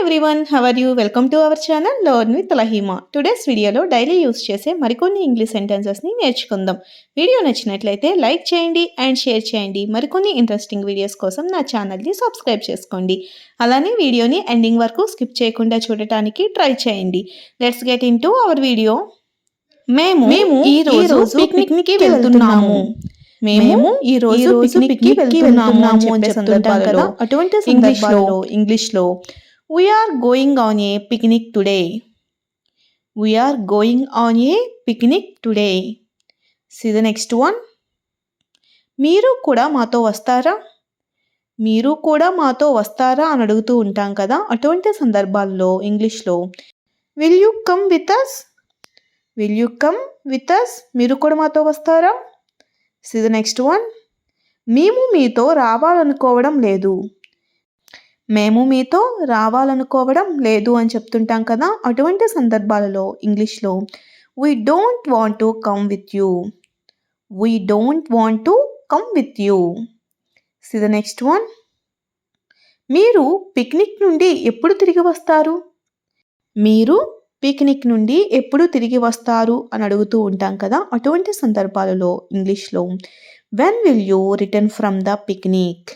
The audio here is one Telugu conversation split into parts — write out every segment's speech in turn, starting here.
Everyone, how are you? Welcome to our channel learn with Lahima. Today's వీడియోలో డైలీ యూస్ చేసే మరికొన్ని ఇంగ్లీష్ సెంటెన్సెస్ని నేర్చుకుందాం. వీడియో నచ్చినట్లయితే లైక్ చేయండి అండ్ షేర్ చేయండి. మరికొన్ని ఇంట్రెస్టింగ్ వీడియోస్ కోసం నా ఛానల్ని సబ్స్క్రైబ్ చేసుకోండి. అలానే వీడియోని ఎండింగ్ వరకు స్కిప్ చేయకుండా చూడటానికి ట్రై చేయండి. Let's get in to our video. మేము ఈ రోజు పిక్నిక్కి వెళ్తున్నాము. మేము ఈ రోజు పిక్నిక్కి వెళ్తున్నాము అని చెప్తుంటాం కదా. అటువంటి సందర్భాలలో ఇంగ్లీష్లో we are going on a picnic today. We are going on a picnic today. See the next one. మీరు కూడా మాతో వస్తారా? మీరు కూడా మాతో వస్తారా అని అడుగుతూ ఉంటాం కదా. అటువంటి సందర్భాల్లో ఇంగ్లీష్లో will you come with us? Will you come with us? మీరు కూడా మాతో వస్తారా? See the next one. మేము మీతో రావాలనుకోవడం లేదు. మేము మీతో రావాలనుకోవడం లేదు అని చెప్తుంటాం కదా. అటువంటి సందర్భాలలో ఇంగ్లీష్లో we don't want to come with you. We don't want to come with you. C the next one. మీరు పిక్నిక్ నుండి ఎప్పుడు తిరిగి వస్తారు? మీరు పిక్నిక్ నుండి ఎప్పుడు తిరిగి వస్తారు అని అడుగుతూ ఉంటాం కదా. అటువంటి సందర్భాలలో ఇంగ్లీష్లో when will you return from the picnic?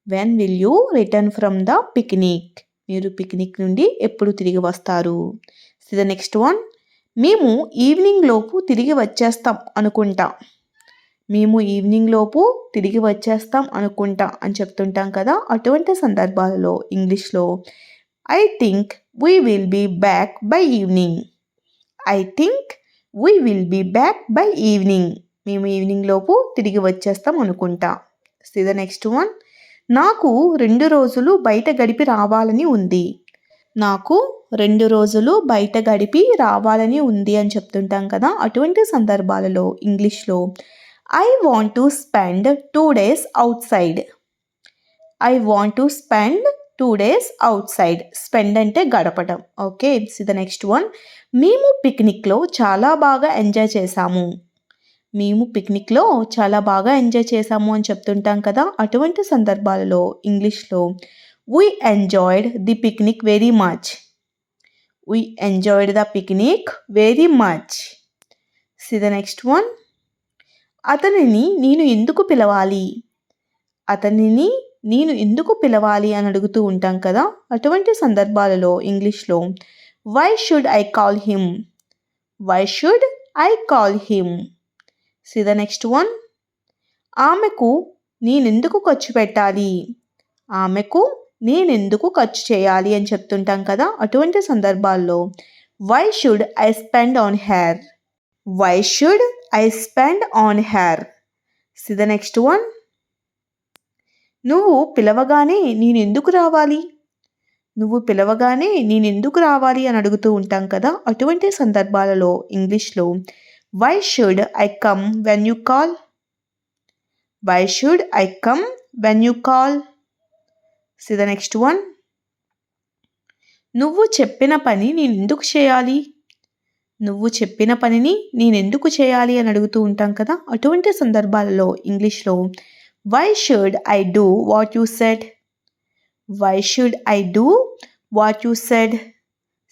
When will you return from the picnic? మీరు పిక్నిక్ నుండి ఎప్పుడు తిరిగి వస్తారు? C the next one. మేము ఈవినింగ్ లోపు తిరిగి వచ్చేస్తాం అనుకుంటా. మేము ఈవినింగ్ లోపు తిరిగి వచ్చేస్తాం అనుకుంటా అని చెప్తుంటాం కదా. అటువంటి సందర్భాలలో ఇంగ్లీష్లో I think we will be back by evening. I think we will be back by evening. మేము ఈవినింగ్ లోపు తిరిగి వచ్చేస్తాం అనుకుంటా. See the next one. నాకు 2 రోజులు బయట గడిపి రావాలని ఉంది. నాకు 2 రోజులు బయట గడిపి రావాలని ఉంది అని చెప్తుంటాం కదా. అటువంటి సందర్భాలలో ఇంగ్లీష్లో I want to spend 2 days outside. I want to spend 2 days outside. Spend అంటే గడపడం. Okay. C the next one. మేము పిక్నిక్లో చాలా బాగా ఎంజాయ్ చేశాము. మేము పిక్నిక్లో చాలా బాగా ఎంజాయ్ చేశాము అని చెప్తుంటాం కదా. అటువంటి సందర్భాలలో ఇంగ్లీష్లో we enjoyed the picnic very much. We enjoyed the picnic very much. C the next one. అతనిని నేను ఎందుకు పిలవాలి? అతనిని నేను ఎందుకు పిలవాలి అని అడుగుతూ ఉంటాం కదా. అటువంటి సందర్భాలలో ఇంగ్లీష్లో why should I call him? Why should I call him? See the next one. ఆమెకు నేనెందుకు ఖర్చు పెట్టాలి? ఆమెకు నేనెందుకు ఖర్చు చేయాలి అని చెప్తుంటాం కదా. అటువంటి సందర్భాల్లో why should I spend on her? Why should I spend on her? See the next one. నువ్వు పిలవగానే నేనెందుకు రావాలి? నువ్వు పిలవగానే నేనెందుకు రావాలి అని అడుగుతూ ఉంటాం కదా. అటువంటి సందర్భాలలో ఇంగ్లీష్లో why should I come when you call? Why should I come when you call? See the next one. నువ్వు చెప్పిన పని నేను ఎందుకు చేయాలి? నువ్వు చెప్పిన పనిని నేనెందుకు చేయాలి అని అడుగుతూ ఉంటాం కదా. అటువంటి సందర్భాలలో ఇంగ్లీష్లో why should I do what you said? Why should I do what you said?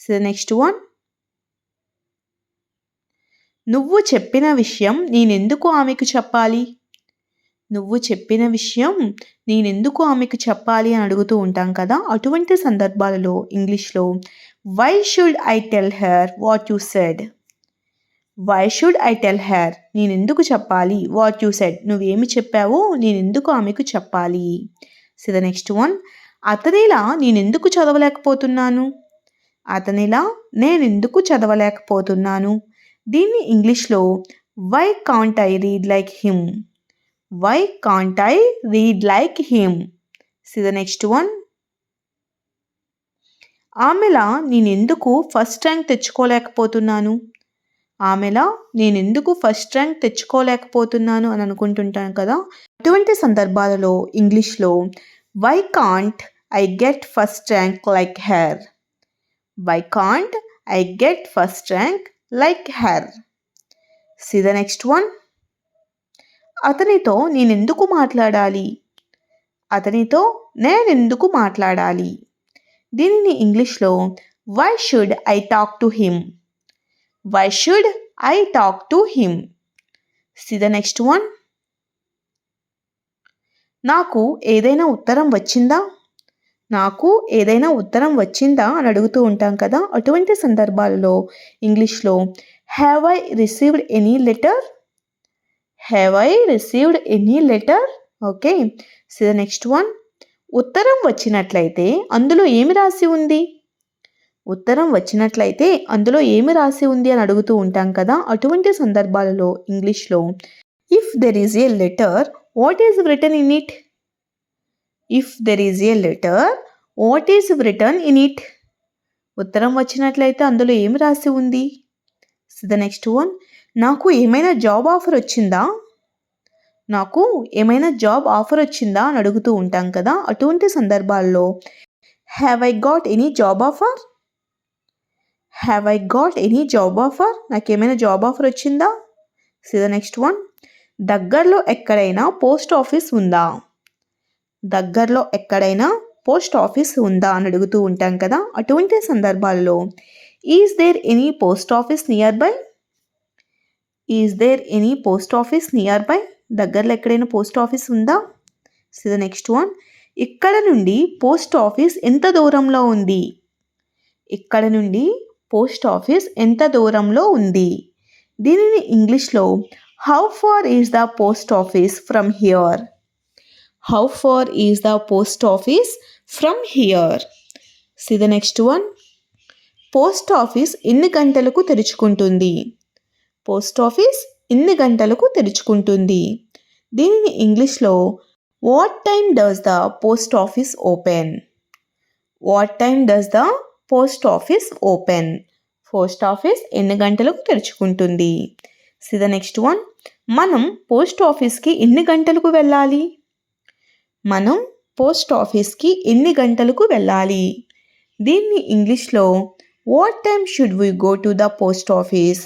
See the next one. నువ్వు చెప్పిన విషయం నేనెందుకు ఆమెకు చెప్పాలి? నువ్వు చెప్పిన విషయం నేనెందుకు ఆమెకు చెప్పాలి అని అడుగుతూ ఉంటాం కదా. అటువంటి సందర్భాలలో ఇంగ్లీష్లో why should I tell her what you said? Why should I tell her? నేనెందుకు చెప్పాలి? What you said? నువ్వేమి చెప్పావో నేనెందుకు ఆమెకు చెప్పాలి? See the next one. అతనిలా నేనెందుకు చదవలేకపోతున్నాను? అతనిలా నేనెందుకు చదవలేకపోతున్నాను? దీన్ని ఇంగ్లీష్లో why can't I read like him? Why can't I read like him? See the next one. ఆమెలా నేనెందుకు ఫస్ట్ ర్యాంక్ తెచ్చుకోలేకపోతున్నాను? ఆమెలా నేనెందుకు ఫస్ట్ ర్యాంక్ తెచ్చుకోలేకపోతున్నాను అని అనుకుంటుంటాను కదా. అటువంటి సందర్భాలలో ఇంగ్లీష్లో why can't I get first rank like her? Why can't I get first rank like her? See the next one. అతనితో నేనెందుకు మాట్లాడాలి? అతనితో నేనెందుకు మాట్లాడాలి? దీనిని ఇంగ్లీష్లో why should I talk to him? Why should I talk to him? See the next one. నాకు ఏదైనా ఉత్తరం వచ్చిందా? నాకు ఏదైనా ఉత్తరం వచ్చిందా అని అడుగుతూ ఉంటాం కదా, అటువంటి సందర్భాలలో ఇంగ్లీష్లో have I received any letter? Have I received any letter? Okay, so the next one. ఉత్తరం వచ్చినట్లయితే అందులో ఏమి రాసి ఉంది? ఉత్తరం వచ్చినట్లయితే అందులో ఏమి రాసి ఉంది అని అడుగుతూ ఉంటాం కదా, అటువంటి సందర్భాలలో ఇంగ్లీష్లో if there is a letter what is return in it? If there is a letter what is return in it? ఉత్తరం వచ్చినట్లయితే అందులో ఏమి రాసి ఉంది? So the next one. నాకు ఏమైనా జాబ్ ఆఫర్ వచ్చిందా? నాకు ఏమైనా జాబ్ ఆఫర్ వచ్చిందా అని అడుగుతూ ఉంటాం కదా, అటువంటి సందర్భాల్లో have I got any job offer? Have I got any job offer? నాకు ఏమైనా జాబ్ ఆఫర్ వచ్చిందా? So the next one. దగ్గరలో ఎక్కడైనా పోస్ట్ ఆఫీస్ ఉందా? దగ్గరలో ఎక్కడైనా పోస్ట్ ఆఫీస్ ఉందా అని అడుగుతూ ఉంటాం కదా, అటువంటి సందర్భాల్లో is there any post office nearby? Is there any post office nearby? దగ్గరలో ఎక్కడైనా పోస్ట్ ఆఫీస్ ఉందా? So the next one. ఇక్కడ నుండి పోస్ట్ ఆఫీస్ ఎంత దూరంలో ఉంది? ఇక్కడ నుండి పోస్ట్ ఆఫీస్ ఎంత దూరంలో ఉంది? దీనిని ఇంగ్లీష్లో how far is the post office from here? How far is the post office from here? See the next one. Post office ఎన్ని గంటలకు తెరుచుకుంటుంది? పోస్ట్ ఆఫీస్ ఎన్ని గంటలకు తెరుచుకుంటుంది? దీనిని ఇంగ్లీష్లో what time does the post office open? What time does the post office open? Post office ఎన్ని గంటలకు తెరుచుకుంటుంది? See the next one. మనం పోస్ట్ ఆఫీస్కి ఎన్ని గంటలకు వెళ్ళాలి? మనం పోస్ట్ ఆఫీస్కి ఎన్ని గంటలకు వెళ్ళాలి? దీన్ని ఇంగ్లీష్లో what time should we go to the post office?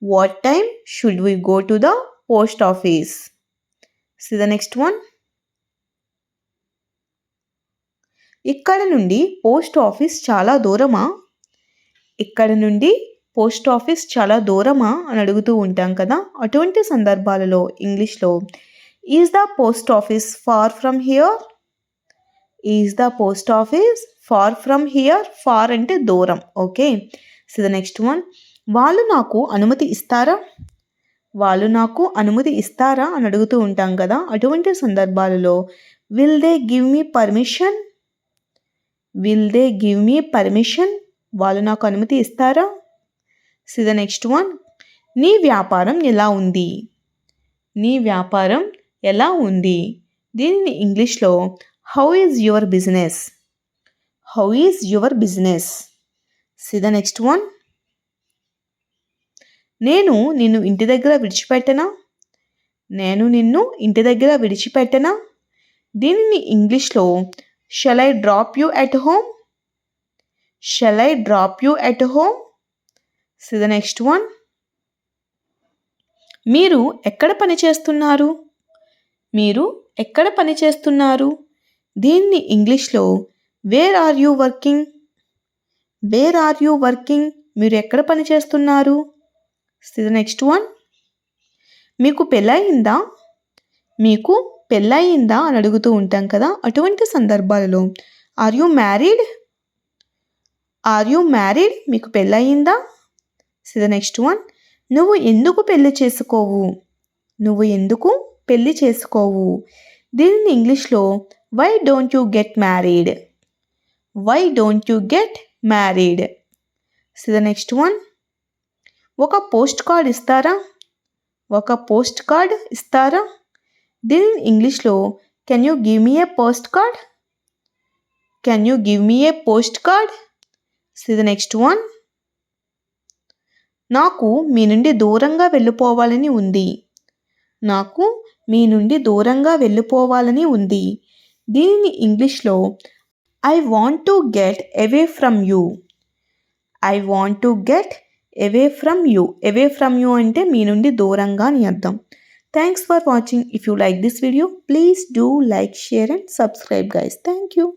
What time should we go to the post office? See the next one. ఇక్కడ నుండి పోస్ట్ ఆఫీస్ చాలా దూరమా? ఇక్కడ నుండి పోస్ట్ ఆఫీస్ చాలా దూరమా అని అడుగుతూ ఉంటాం కదా, అటువంటి సందర్భాలలో ఇంగ్లీష్లో is the post office far from here? Is the post office far from here? Far అంటే దూరం. Okay, so the next one. వాళ్ళు నాకు అనుమతి ఇస్తారా? వాళ్ళు నాకు అనుమతి ఇస్తారా అని అడుగుతూ ఉంటాం కదా, అటువంటి సందర్భాలలో will they give me permission? Will they give me permission? వాళ్ళు నాకు అనుమతి ఇస్తారా? So the next one. నీ వ్యాపారం ఎలా ఉంది? నీ వ్యాపారం ఎలా ఉంది? దీనిని ఇంగ్లీష్లో how is your business? How is your business? See the next one. నేను నిన్ను ఇంటి దగ్గర విడిచిపెట్టనా? నేను నిన్ను ఇంటి దగ్గర విడిచిపెట్టనా? దీనిని ఇంగ్లీష్లో shall I drop you at home? Shall I drop you at home? See the next one. మీరు ఎక్కడ పని చేస్తున్నారు? మీరు ఎక్కడ పని చేస్తున్నారు? దీన్ని ఇంగ్లీష్లో where are you working? Where are you working? మీరు ఎక్కడ పని చేస్తున్నారు? See the next one. మీకు పెళ్ళయిందా? మీకు పెళ్ళయిందా అని అడుగుతూ ఉంటాం కదా, అటువంటి సందర్భాలలో are you married? Are you married? మీకు పెళ్ళయిందా? See the next one. నువ్వు ఎందుకు పెళ్లి చేసుకోవు? నువ్వు ఎందుకు పెళ్లి చేసుకోవు? దీనిని ఇంగ్లీష్లో why don't you get married? Why don't you get married? See the next one. ఒక పోస్ట్ కార్డ్ ఇస్తారా? ఒక పోస్ట్ కార్డ్ ఇస్తారా? దీనిని ఇంగ్లీష్లో can you give me a postcard? Can you give me a postcard? See the next one. నాకు మీ నుండి దూరంగా వెళ్ళిపోవాలని ఉంది. నాకు మీ నుండి దూరంగా వెళ్ళిపోవాలని ఉంది. దీనిని ఇంగ్లీష్లో I want to get away from you. I want to get away from you. Away from you అంటే మీ నుండి దూరంగా అని అర్థం. Thanks for watching. If you like this video please do like, share and subscribe guys. Thank you.